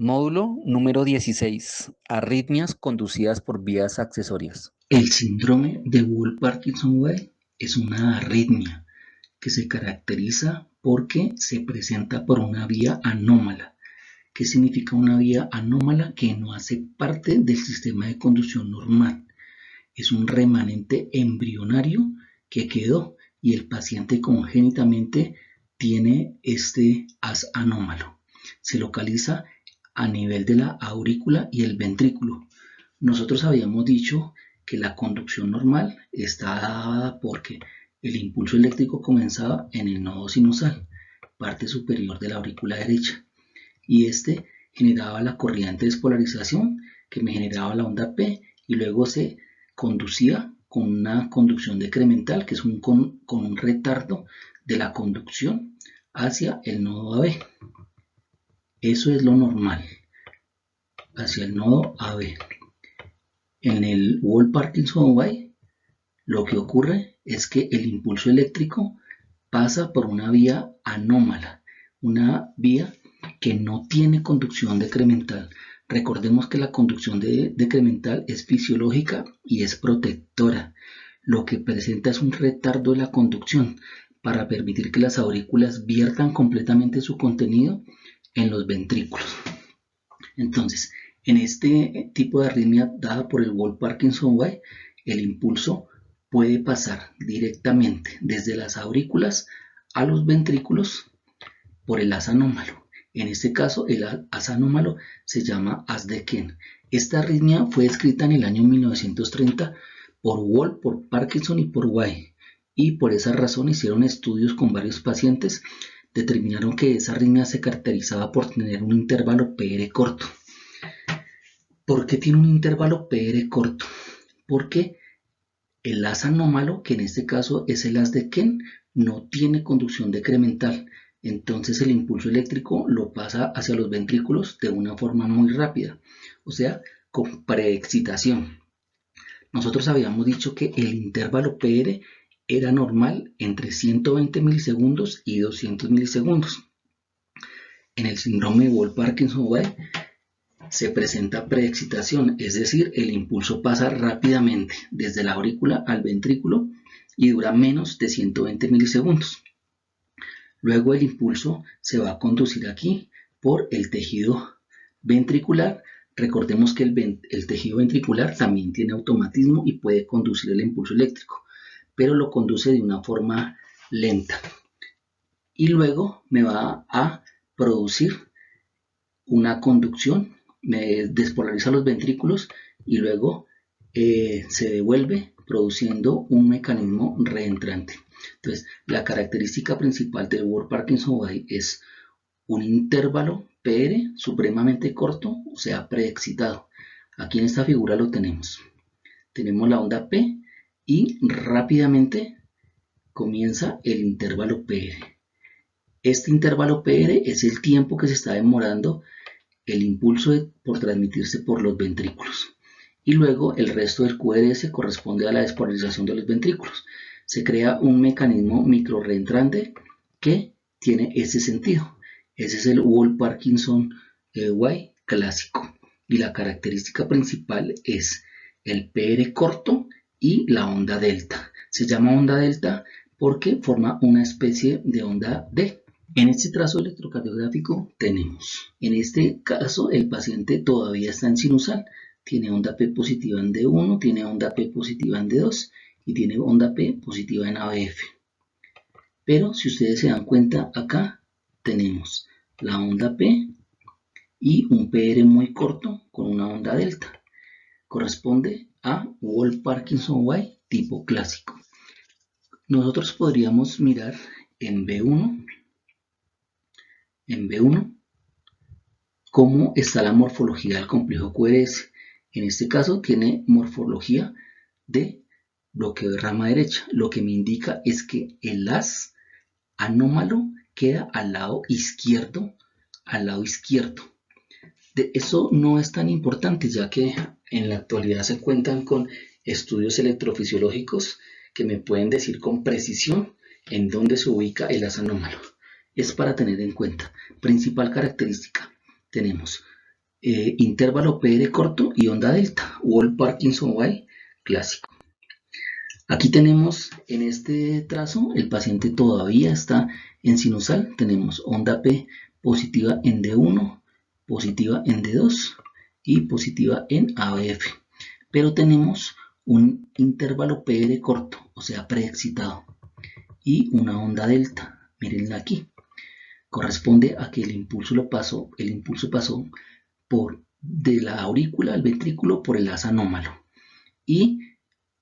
Módulo número 16. Arritmias conducidas por vías accesorias. El síndrome de Wolff-Parkinson-White es una arritmia que se caracteriza porque se presenta por una vía anómala. ¿Qué significa una vía anómala? Que no hace parte del sistema de conducción normal. Es un remanente embrionario que quedó y el paciente congénitamente tiene este haz anómalo. Se localiza a nivel de la aurícula y el ventrículo. Nosotros habíamos dicho que la conducción normal está dada porque el impulso eléctrico comenzaba en el nodo sinusal, parte superior de la aurícula derecha, y este generaba la corriente de despolarización que me generaba la onda P y luego se conducía con una conducción decremental que es con un retardo de la conducción hacia el nodo AB. Eso es lo normal, hacia el nodo AB. En el Wolff-Parkinson-White lo que ocurre es que el impulso eléctrico pasa por una vía anómala, una vía que no tiene conducción decremental. Recordemos que la conducción decremental es fisiológica y es protectora. Lo que presenta es un retardo de la conducción para permitir que las aurículas viertan completamente su contenido en los ventrículos. Entonces, en este tipo de arritmia dada por el Wolff-Parkinson-White, el impulso puede pasar directamente desde las aurículas a los ventrículos por el haz anómalo. En este caso, el haz anómalo se llama haz de Kent. Esta arritmia fue descrita en el año 1930 por Wolff, por Parkinson y por White. Y por esa razón hicieron estudios con varios pacientes. Determinaron que esa arritmia se caracterizaba por tener un intervalo PR corto. ¿Por qué tiene un intervalo PR corto? Porque el haz anómalo, que en este caso es el haz de Kent, no tiene conducción decremental. Entonces el impulso eléctrico lo pasa hacia los ventrículos de una forma muy rápida, o sea, con preexcitación. Nosotros habíamos dicho que el intervalo PR era normal entre 120 milisegundos y 200 milisegundos. En el síndrome Wolff-Parkinson-White se presenta preexcitación, es decir, el impulso pasa rápidamente desde la aurícula al ventrículo y dura menos de 120 milisegundos. Luego el impulso se va a conducir aquí por el tejido ventricular. Recordemos que el tejido ventricular también tiene automatismo y puede conducir el impulso eléctrico, pero lo conduce de una forma lenta. Y luego me va a producir una conducción, me despolariza los ventrículos y luego se devuelve produciendo un mecanismo reentrante. Entonces, la característica principal del Wolff-Parkinson-White es un intervalo PR supremamente corto, o sea, preexcitado. Aquí en esta figura lo tenemos. Tenemos la onda P y rápidamente comienza el intervalo PR. Este intervalo PR es el tiempo que se está demorando el impulso por transmitirse por los ventrículos. Y luego el resto del QRS corresponde a la despolarización de los ventrículos. Se crea un mecanismo microreentrante que tiene ese sentido. Ese es el Wolff-Parkinson-White clásico. Y la característica principal es el PR corto y la onda delta. Se llama onda delta porque forma una especie de onda D. En este trazo electrocardiográfico tenemos, en este caso el paciente todavía está en sinusal, tiene onda P positiva en D1, tiene onda P positiva en D2 y tiene onda P positiva en ABF. Pero si ustedes se dan cuenta, acá tenemos la onda P y un PR muy corto con una onda delta. Corresponde a Wolff-Parkinson-White tipo clásico. Nosotros podríamos mirar en B1 cómo está la morfología del complejo QRS. En este caso tiene morfología de bloqueo de rama derecha. Lo que me indica es que el haz anómalo queda al lado izquierdo. Eso no es tan importante, ya que en la actualidad se cuentan con estudios electrofisiológicos que me pueden decir con precisión en dónde se ubica el haz anómalo. Es para tener en cuenta. Principal característica, tenemos intervalo PR corto y onda delta, Wolff-Parkinson-White clásico. Aquí tenemos en este trazo, el paciente todavía está en sinusal, tenemos onda P positiva en D1, positiva en D2 y positiva en ABF, pero tenemos un intervalo PR corto, o sea preexcitado, y una onda delta, mírenla aquí, corresponde a que el impulso pasó por de la aurícula al ventrículo por el haz anómalo y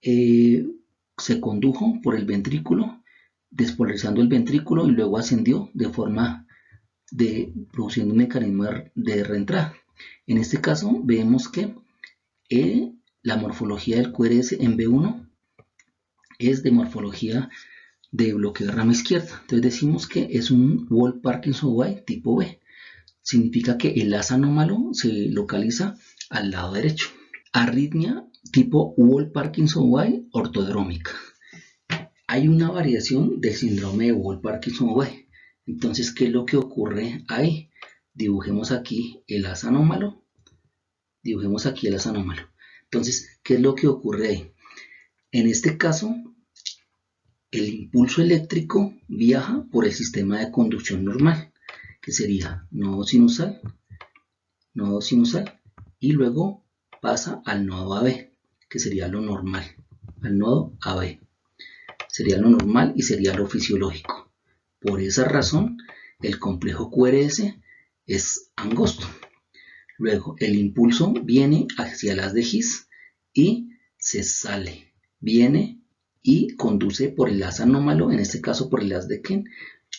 se condujo por el ventrículo, despolarizando el ventrículo y luego ascendió de forma de produciendo un mecanismo de reentrada. En este caso vemos que la morfología del QRS en B1 es de morfología de bloqueo de rama izquierda. Entonces decimos que es un Wolff-Parkinson-White tipo B. Significa que el haz anómalo se localiza al lado derecho. Arritmia tipo Wolff-Parkinson-White ortodrómica. Hay una variación del síndrome de Wolff-Parkinson-White. Entonces, ¿qué es lo que ocurre ahí? Dibujemos aquí el haz anómalo. Entonces, ¿qué es lo que ocurre ahí? En este caso, el impulso eléctrico viaja por el sistema de conducción normal, que sería nodo sinusal, y luego pasa al nodo AB, que sería lo normal, al nodo AB. Sería lo normal y sería lo fisiológico. Por esa razón, el complejo QRS es angosto. Luego, el impulso viene hacia el haz de His y se sale. Viene y conduce por el haz anómalo, en este caso por el haz de Ken,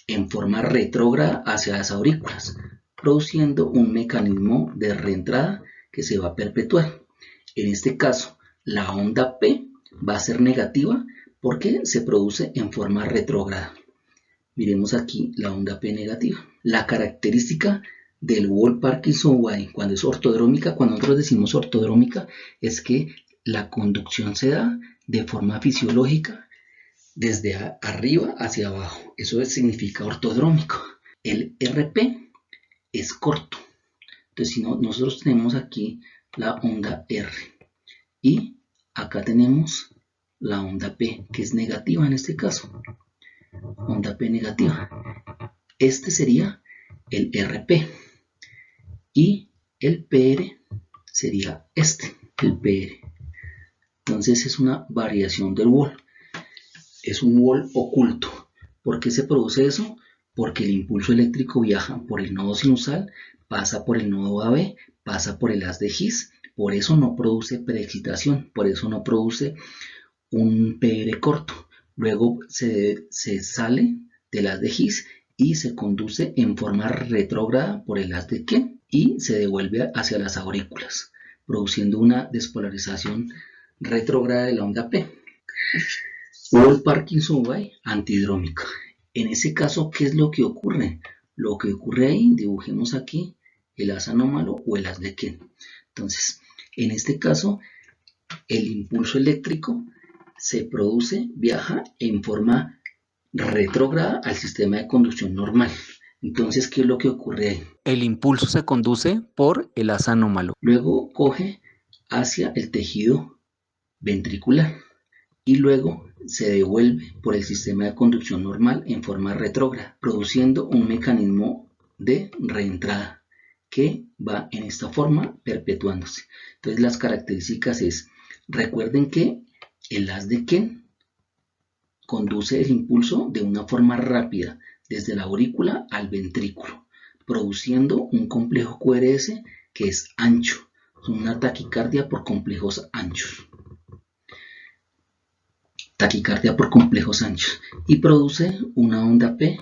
en forma retrógrada hacia las aurículas, produciendo un mecanismo de reentrada que se va a perpetuar. En este caso, la onda P va a ser negativa porque se produce en forma retrógrada. Miremos aquí la onda P negativa. La característica del Wolff-Parkinson-White cuando es ortodrómica, cuando nosotros decimos ortodrómica, es que la conducción se da de forma fisiológica desde arriba hacia abajo. Eso significa ortodrómico. El RP es corto. Entonces, si no, nosotros tenemos aquí la onda R y acá tenemos la onda P, que es negativa en este caso. Onda P negativa. Este sería el RP y el PR sería el PR. Entonces es una variación del Wolff. Es un Wolff oculto. ¿Por qué se produce eso? Porque el impulso eléctrico viaja por el nodo sinusal, pasa por el nodo AB, pasa por el haz de His, por eso no produce preexcitación, por eso no produce un PR corto. Luego se sale del haz de His y se conduce en forma retrógrada por el haz de Ken y se devuelve hacia las aurículas, produciendo una despolarización retrógrada de la onda P. Wolff-Parkinson-White antidrómica. En ese caso, ¿qué es lo que ocurre? Lo que ocurre ahí, dibujemos aquí el haz anómalo o el haz de Ken. Entonces, en este caso, el impulso eléctrico se produce, viaja en forma retrógrada al sistema de conducción normal. Entonces, ¿qué es lo que ocurre ahí? El impulso se conduce por el haz anómalo. Luego coge hacia el tejido ventricular y luego se devuelve por el sistema de conducción normal en forma retrógrada, produciendo un mecanismo de reentrada que va en esta forma perpetuándose. Entonces las características es, recuerden que el haz de Ken conduce el impulso de una forma rápida desde la aurícula al ventrículo, produciendo un complejo QRS que es ancho, una taquicardia por complejos anchos. Y produce una onda P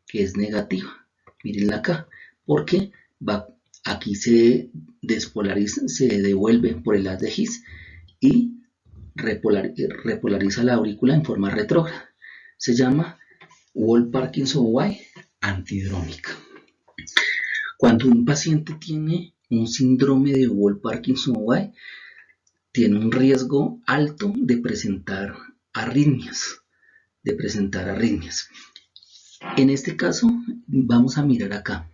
que es negativa. Mírenla acá, porque aquí se despolariza, se devuelve por el haz de His y repolariza la aurícula en forma retrógrada. Se llama Wolff-Parkinson-White antidrómica. Cuando un paciente tiene un síndrome de Wolff-Parkinson-White, tiene un riesgo alto de presentar arritmias. En este caso, vamos a mirar acá.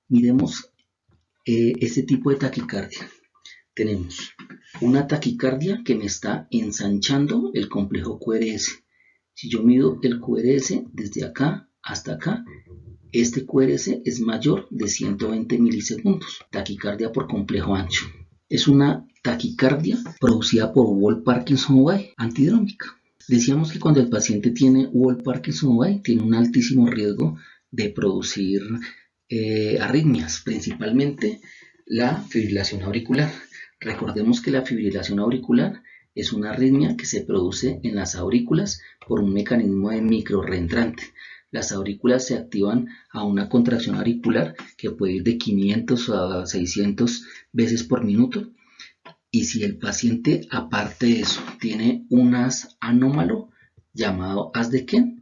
Miremos este tipo de taquicardia. Tenemos una taquicardia que me está ensanchando el complejo QRS. Si yo mido el QRS desde acá hasta acá, este QRS es mayor de 120 milisegundos. Taquicardia por complejo ancho. Es una taquicardia producida por Wolff-Parkinson-White antidrómica. Decíamos que cuando el paciente tiene Wolff-Parkinson-White tiene un altísimo riesgo de producir arritmias, principalmente la fibrilación auricular. Recordemos que la fibrilación auricular es una arritmia que se produce en las aurículas por un mecanismo de microrreentrante. Las aurículas se activan a una contracción auricular que puede ir de 500 a 600 veces por minuto. Y si el paciente, aparte de eso, tiene un haz anómalo llamado haz de Kent,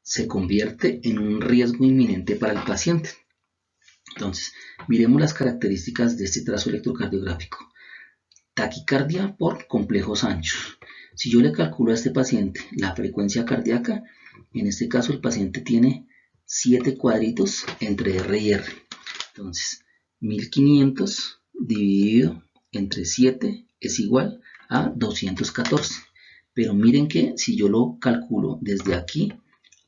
se convierte en un riesgo inminente para el paciente. Entonces, miremos las características de este trazo electrocardiográfico. Taquicardia por complejos anchos. Si yo le calculo a este paciente la frecuencia cardíaca, en este caso el paciente tiene 7 cuadritos entre R y R. Entonces, 1500 dividido entre 7 es igual a 214. Pero miren que si yo lo calculo desde aquí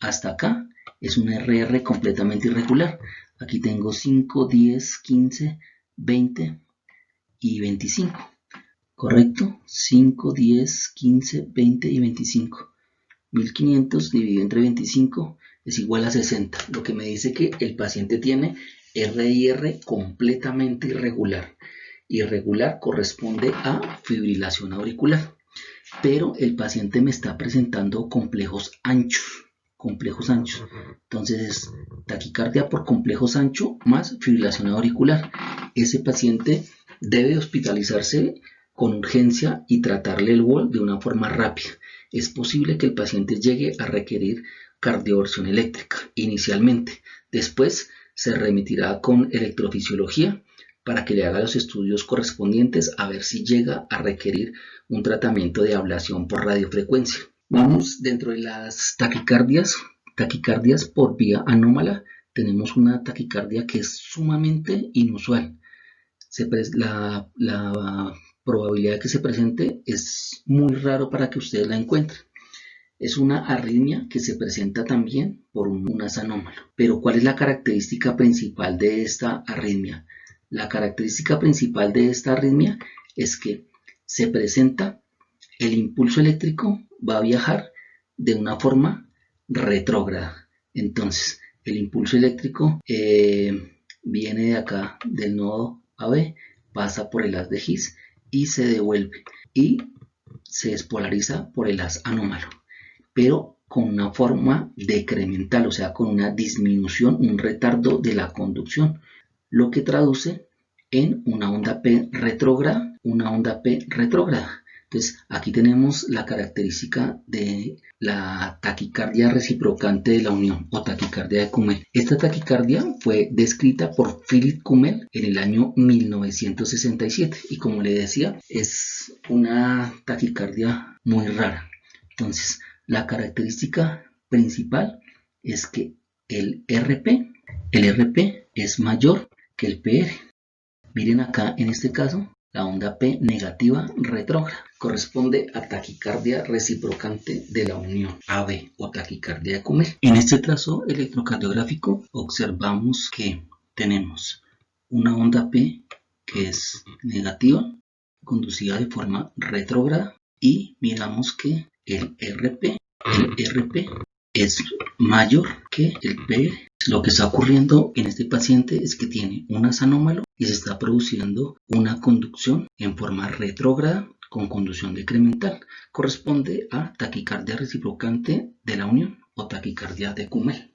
hasta acá, es un RR completamente irregular. Aquí tengo 5, 10, 15, 20 y 25. ¿Correcto? 5, 10, 15, 20 y 25. 1500 dividido entre 25 es igual a 60, lo que me dice que el paciente tiene RIR completamente irregular. Irregular corresponde a fibrilación auricular, pero el paciente me está presentando complejos anchos. Entonces, taquicardia por complejos anchos más fibrilación auricular. Ese paciente debe hospitalizarse con urgencia y tratarle el Wall de una forma rápida. Es posible que el paciente llegue a requerir cardioversión eléctrica inicialmente. Después se remitirá con electrofisiología para que le haga los estudios correspondientes a ver si llega a requerir un tratamiento de ablación por radiofrecuencia. Vamos dentro de las taquicardias por vía anómala. Tenemos una taquicardia que es sumamente inusual. La probabilidad de que se presente es muy raro para que ustedes la encuentren. Es una arritmia que se presenta también por un haz anómalo. Pero ¿cuál es la característica principal de esta arritmia? La característica principal de esta arritmia es que se presenta, el impulso eléctrico va a viajar de una forma retrógrada. Entonces, el impulso eléctrico viene de acá, del nodo AB, pasa por el haz de His y se devuelve y se despolariza por el haz anómalo, pero con una forma decremental, o sea, con una disminución, un retardo de la conducción, lo que traduce en una onda P retrógrada, Entonces, aquí tenemos la característica de la taquicardia reciprocante de la unión o taquicardia de Kummel. Esta taquicardia fue descrita por Philip Kummel en el año 1967 y, como le decía, es una taquicardia muy rara. Entonces, la característica principal es que el RP es mayor que el PR. Miren acá, en este caso, la onda P negativa retrógrada corresponde a taquicardia reciprocante de la unión AB o taquicardia de Kummel. En este trazo electrocardiográfico observamos que tenemos una onda P que es negativa, conducida de forma retrógrada, y miramos que el RP es mayor que el PR. Lo que está ocurriendo en este paciente es que tiene un haz anómalo y se está produciendo una conducción en forma retrógrada con conducción decremental. Corresponde a taquicardia reciprocante de la unión o taquicardia de Kummel.